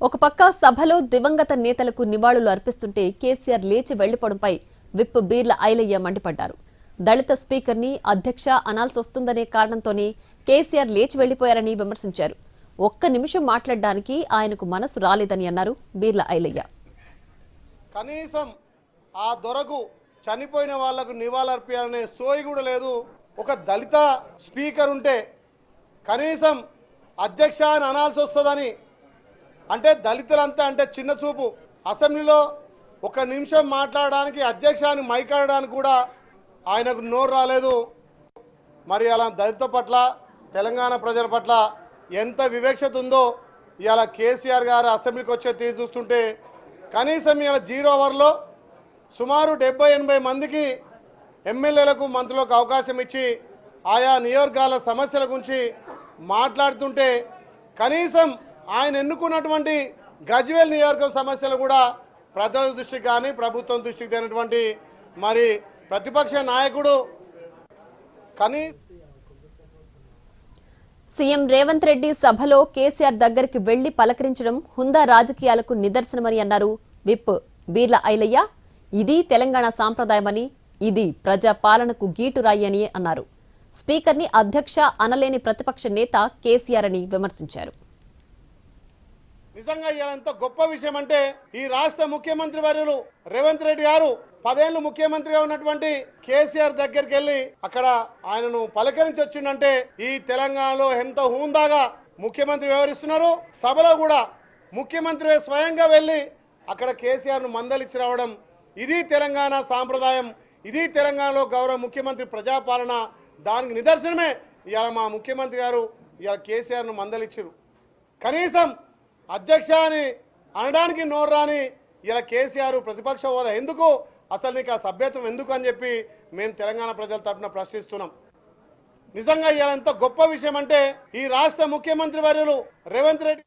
ఒక పక్క సభలో దివంగత నేతలకు నివాళులు అర్పిస్తుంటే కేసీఆర్ లేచి వెళ్లిపోవడంపై విప్ బీర్ల ఐలయ్య మండిపడ్డారు. దళిత స్పీకర్ని అధ్యక్ష అనాల్సి వస్తుందనే కారణంతోనే కేసీఆర్ లేచి వెళ్లిపోయారని విమర్శించారు. ఒక్క నిమిషం మాట్లాడడానికి ఆయనకు మనసు రాలేదని అన్నారు బీర్ల ఐలయ్య. కనీసం ఆ దొరకు చనిపోయిన వాళ్లకు నివాళులర్పించాలనే సోయి కూడా లేదు. ఒక దళిత స్పీకర్ ఉంటే కనీసం అధ్యక్ష అని అనాల్సి వస్తుందని అంటే దళితులంతా అంటే చిన్న చూపు. అసెంబ్లీలో ఒక నిమిషం మాట్లాడడానికి అధ్యక్షాన్ని మైకాడడానికి కూడా ఆయనకు నోరు రాలేదు. మరి అలా దళిత పట్ల తెలంగాణ ప్రజల పట్ల ఎంత వివక్షత ఉందో ఇవాళ కేసీఆర్ గారు అసెంబ్లీకి వచ్చే తీరు చూస్తుంటే కనీసం ఇవాళ 0 అవర్లో సుమారు 70-80 మందికి ఎమ్మెల్యేలకు మంత్రులకు అవకాశం ఇచ్చి ఆయా నియోజకవర్గాల సమస్యల గురించి మాట్లాడుతుంటే కనీసం ఆయన ఎన్నుకున్నటువంటి గజ్వేల్ నియోజకవర్గం సమస్యలు కూడా ప్రజల దృష్టికి కానీ ప్రభుత్వం దృష్టికి తేనటువంటి మరి ప్రతిపక్ష నాయకుడు సీఎం రేవంత్ రెడ్డి సభలో కేసీఆర్ దగ్గరికి వెళ్లి పలకరించడం హుందా రాజకీయాలకు నిదర్శనమని అన్నారు విప్ బీర్ల ఐలయ్య. ఇది తెలంగాణ సాంప్రదాయమని, ఇది ప్రజా పాలనకు గీటురాయి అని అన్నారు. స్పీకర్ని అధ్యక్ష అనలేని ప్రతిపక్ష నేత కేసీఆర్ అని విమర్శించారు. నిజంగా ఎంత గొప్ప విషయం అంటే ఈ రాష్ట్ర ముఖ్యమంత్రి వర్యులు రేవంత్ రెడ్డి గారు 10 ఏళ్లు ముఖ్యమంత్రిగా ఉన్నటువంటి కేసీఆర్ దగ్గరికి వెళ్ళి అక్కడ ఆయనను పలకరించి వచ్చిందంటే ఈ తెలంగాణలో ఎంత హుందాగా ముఖ్యమంత్రి వ్యవహరిస్తున్నారు. సభలో కూడా ముఖ్యమంత్రి స్వయంగా వెళ్ళి అక్కడ కేసీఆర్ను మందలిచ్చి రావడం ఇది తెలంగాణ సాంప్రదాయం, ఇది తెలంగాణలో గౌరవ ముఖ్యమంత్రి ప్రజాపాలన. దానికి నిదర్శనమే ఇవాళ మా ముఖ్యమంత్రి గారు ఇవాళ కేసీఆర్ను మందలిచ్చారు. కనీసం అధ్యక్ష అని అనడానికి నోరు రాని ఇలా కేసీఆర్ ప్రతిపక్ష హోదా ఎందుకు, అసలు నీకు ఆ సభ్యత్వం ఎందుకు అని చెప్పి మేము తెలంగాణ ప్రజల తరఫున ప్రశ్నిస్తున్నాం. నిజంగా ఇలా ఎంత గొప్ప విషయం అంటే ఈ రాష్ట్ర ముఖ్యమంత్రి వర్యులు రేవంత్ రెడ్డి